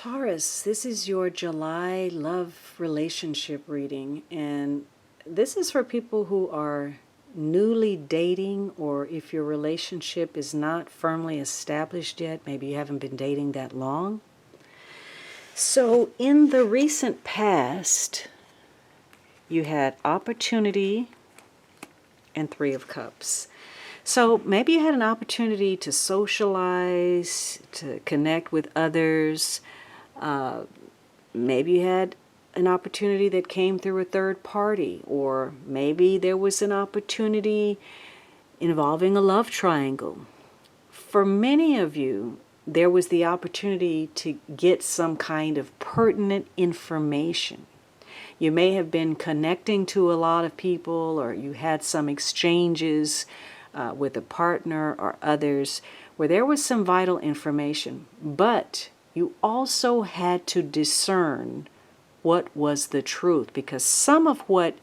Taurus, this is your July love relationship reading, and this is for people who are newly dating, or if your relationship is not firmly established yet, maybe you haven't been dating that long. So in the recent past, you had opportunity and Three of Cups. So maybe you had an opportunity to socialize, to connect with others. Maybe you had an opportunity that came through a third party, or maybe there was an opportunity involving a love triangle. For many of you, there was the opportunity to get some kind of pertinent information. You may have been connecting to a lot of people, or you had some exchanges with a partner or others where there was some vital information, but you also had to discern what was the truth, because some of what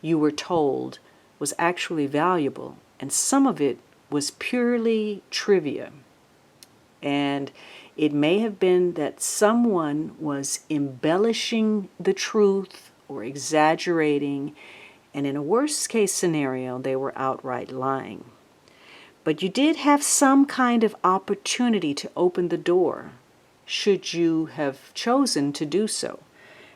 you were told was actually valuable and some of it was purely trivia. And it may have been that someone was embellishing the truth or exaggerating, and in a worst case scenario, they were outright lying. But you did have some kind of opportunity to open the door, should you have chosen to do so.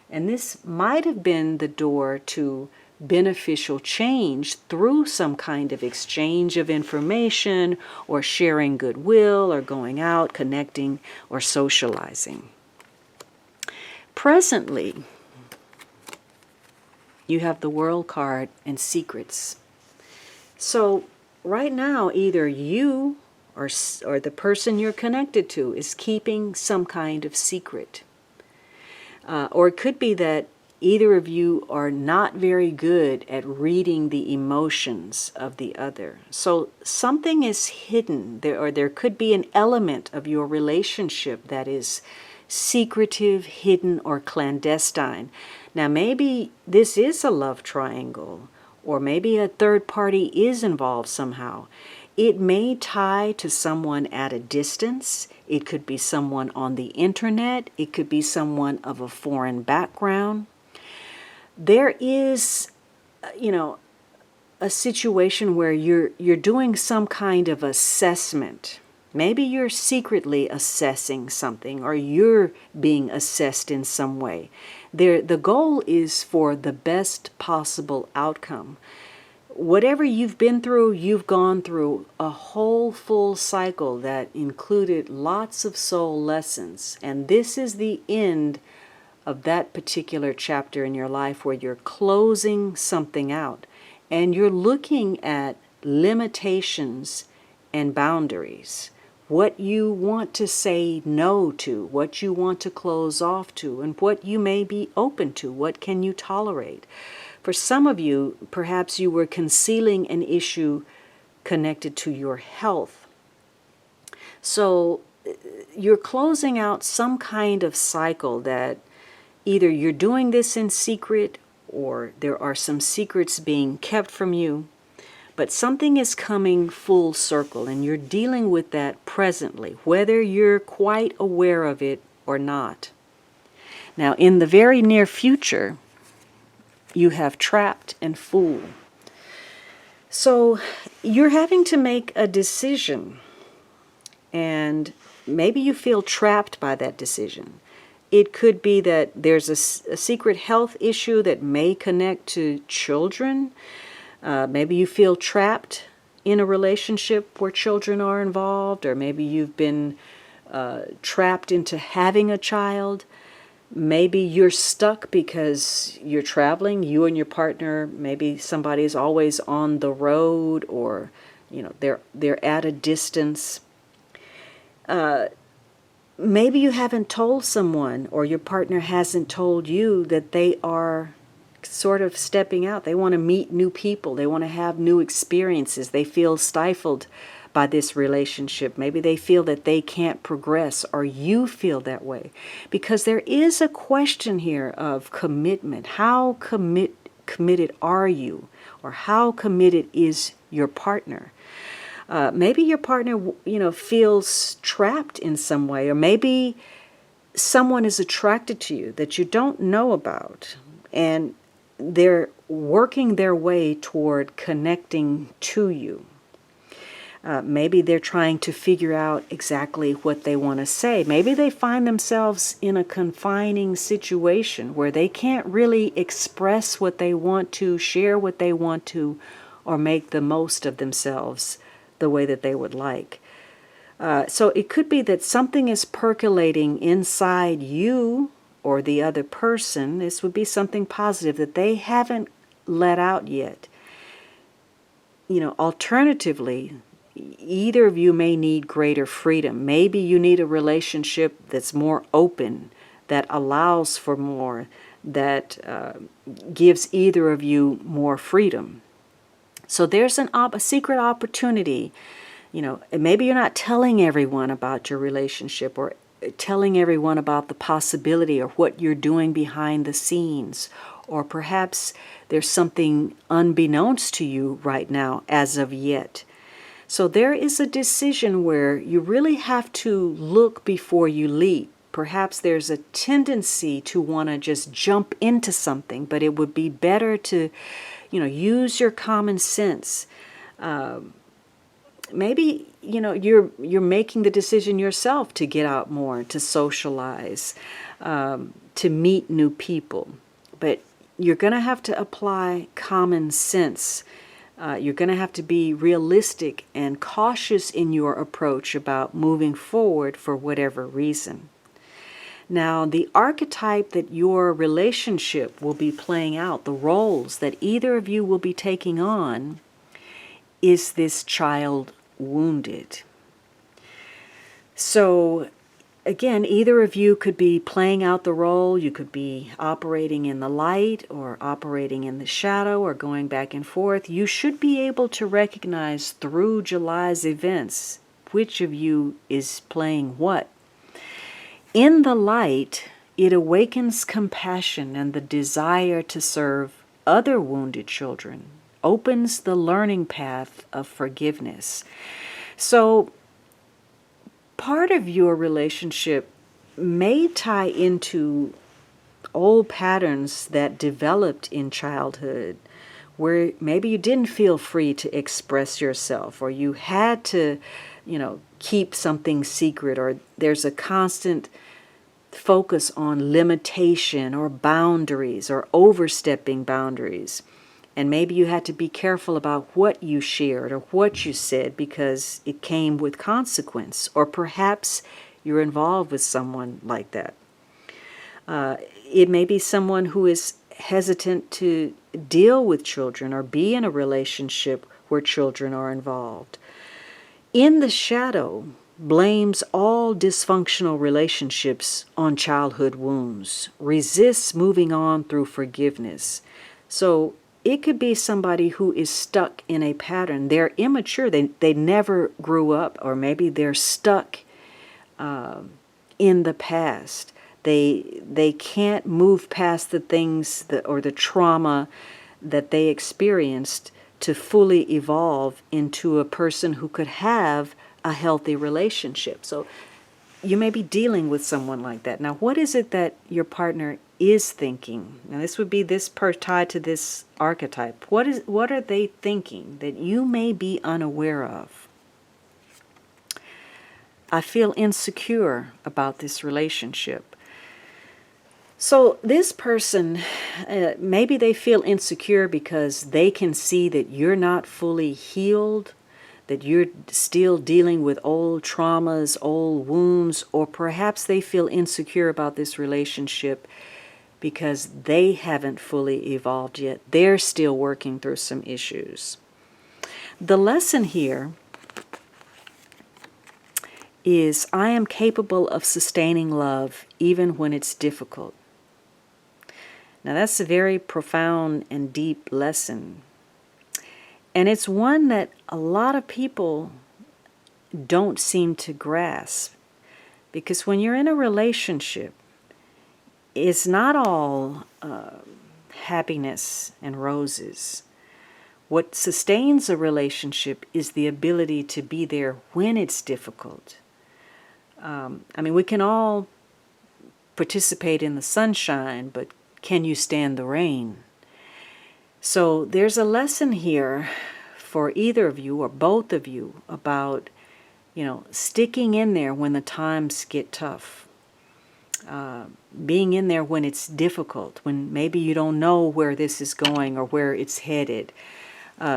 And this might have been the door to beneficial change through some kind of exchange of information, or sharing goodwill, or going out, connecting, or socializing. Presently, you have the World card and secrets. So right now, either you or the person you're connected to is keeping some kind of secret. Or it could be that either of you are not very good at reading the emotions of the other. So something is hidden, or there could be an element of your relationship that is secretive, hidden, or clandestine. Now maybe this is a love triangle, or maybe a third party is involved somehow. It may tie to someone at a distance. It could be someone on the internet. It could be someone of a foreign background. There is, a situation where you're doing some kind of assessment. Maybe you're secretly assessing something, or you're being assessed in some way. The goal is for the best possible outcome. Whatever you've been through, you've gone through a whole full cycle that included lots of soul lessons. And this is the end of that particular chapter in your life where you're closing something out. And you're looking at limitations and boundaries. What you want to say no to, what you want to close off to, and what you may be open to. What can you tolerate? For some of you, perhaps you were concealing an issue connected to your health. So you're closing out some kind of cycle that either you're doing this in secret, or there are some secrets being kept from you. But something is coming full circle, and you're dealing with that presently, whether you're quite aware of it or not. Now, in the very near future, you have trapped and fool. So you're having to make a decision, and maybe you feel trapped by that decision. It could be that there's a secret health issue that may connect to children. Maybe you feel trapped in a relationship where children are involved, or maybe you've been trapped into having a child. Maybe you're stuck because you're traveling, you and your partner. Maybe somebody is always on the road, or they're at a distance. Maybe you haven't told someone, or your partner hasn't told you, that they are sort of stepping out. They want to meet new people. They want to have new experiences. They feel stifled by this relationship. Maybe they feel that they can't progress, or you feel that way. Because there is a question here of commitment. How committed are you? Or how committed is your partner? Maybe your partner, feels trapped in some way, or maybe someone is attracted to you that you don't know about, and they're working their way toward connecting to you. Maybe they're trying to figure out exactly what they want to say. Maybe they find themselves in a confining situation where they can't really express what they want to, share what they want to, or make the most of themselves the way that they would like. So it could be that something is percolating inside you or the other person. This would be something positive that they haven't let out yet. Alternatively, either of you may need greater freedom. Maybe you need a relationship that's more open, that allows for more, that gives either of you more freedom. So there's a secret opportunity. Maybe you're not telling everyone about your relationship or telling everyone about the possibility or what you're doing behind the scenes. Or perhaps there's something unbeknownst to you right now as of yet. So there is a decision where you really have to look before you leap. Perhaps there's a tendency to want to just jump into something, but it would be better to, use your common sense. Maybe, you're making the decision yourself to get out more, to socialize, to meet new people. But you're going to have to apply common sense. You're going to have to be realistic and cautious in your approach about moving forward for whatever reason. Now, the archetype that your relationship will be playing out, the roles that either of you will be taking on, is this child wounded. So, again, either of you could be playing out the role. You could be operating in the light or operating in the shadow or going back and forth. You should be able to recognize through July's events which of you is playing what. In the light, it awakens compassion and the desire to serve other wounded children, opens the learning path of forgiveness. So, part of your relationship may tie into old patterns that developed in childhood where maybe you didn't feel free to express yourself, or you had to, keep something secret, or there's a constant focus on limitation or boundaries or overstepping boundaries. And maybe you had to be careful about what you shared or what you said because it came with consequence. Or perhaps you're involved with someone like that. It may be someone who is hesitant to deal with children or be in a relationship where children are involved. In the shadow, blames all dysfunctional relationships on childhood wounds, resists moving on through forgiveness. So it could be somebody who is stuck in a pattern. They're immature. They never grew up, or maybe they're stuck in the past. They can't move past the things or the trauma that they experienced to fully evolve into a person who could have a healthy relationship. So you may be dealing with someone like that. Now, what is it that your partner is thinking? Now, this would be tied to this archetype. What are they thinking that you may be unaware of? I feel insecure about this relationship. So this person, maybe they feel insecure because they can see that you're not fully healed, that you're still dealing with old traumas, old wounds, or perhaps they feel insecure about this relationship because they haven't fully evolved yet. They're still working through some issues. The lesson here is I am capable of sustaining love even when it's difficult. Now that's a very profound and deep lesson. And it's one that a lot of people don't seem to grasp. Because when you're in a relationship, it's not all happiness and roses. What sustains a relationship is the ability to be there when it's difficult. We can all participate in the sunshine, but can you stand the rain? So there's a lesson here for either of you or both of you about, sticking in there when the times get tough. Being in there when it's difficult, when maybe you don't know where this is going or where it's headed.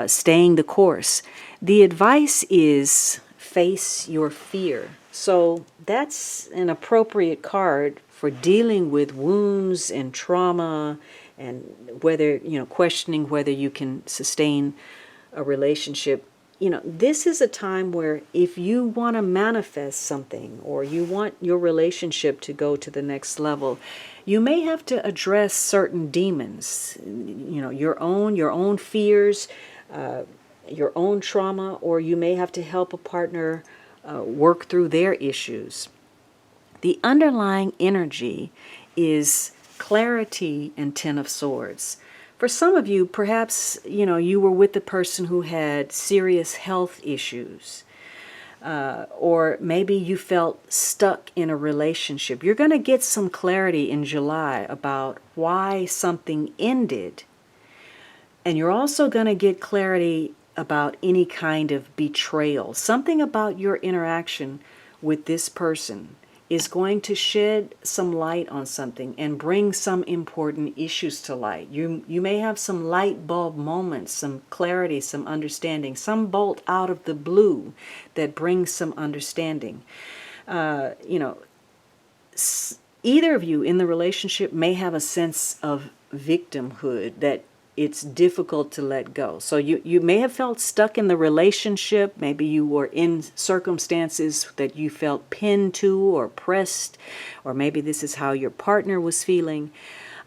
Staying the course. The advice is face your fear. So that's an appropriate card for dealing with wounds and trauma, and whether, questioning whether you can sustain a relationship. This is a time where if you want to manifest something or you want your relationship to go to the next level, you may have to address certain demons, your own fears, your own trauma, or you may have to help a partner work through their issues. The underlying energy is clarity and Ten of Swords. For some of you, perhaps, you were with the person who had serious health issues, or maybe you felt stuck in a relationship. You're going to get some clarity in July about why something ended, and you're also going to get clarity about any kind of betrayal. Something about your interaction with this person is going to shed some light on something and bring some important issues to light. You may have some light bulb moments, some clarity, some understanding, some bolt out of the blue that brings some understanding. Either of you in the relationship may have a sense of victimhood that it's difficult to let go. So you may have felt stuck in the relationship. Maybe you were in circumstances that you felt pinned to or pressed, or maybe this is how your partner was feeling.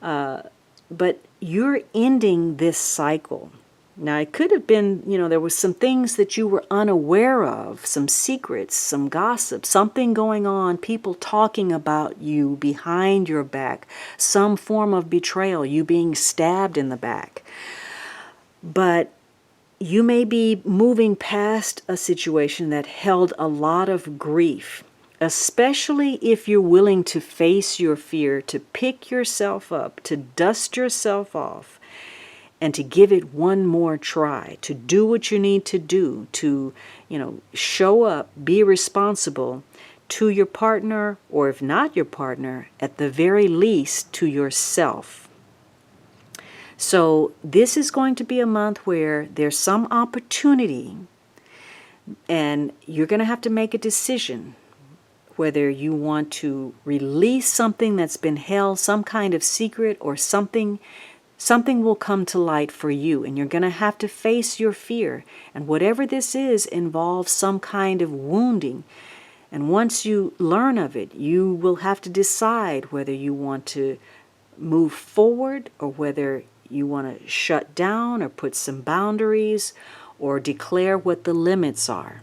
But you're ending this cycle. Now, it could have been, there was some things that you were unaware of, some secrets, some gossip, something going on, people talking about you behind your back, some form of betrayal, you being stabbed in the back. But you may be moving past a situation that held a lot of grief, especially if you're willing to face your fear, to pick yourself up, to dust yourself off, and to give it one more try, to do what you need to do, to, show up, be responsible to your partner, or if not your partner, at the very least to yourself. So this is going to be a month where there's some opportunity, and you're going to have to make a decision whether you want to release something that's been held, some kind of secret, or something will come to light for you, and you're going to have to face your fear. And whatever this is involves some kind of wounding. And once you learn of it, you will have to decide whether you want to move forward or whether you want to shut down or put some boundaries or declare what the limits are.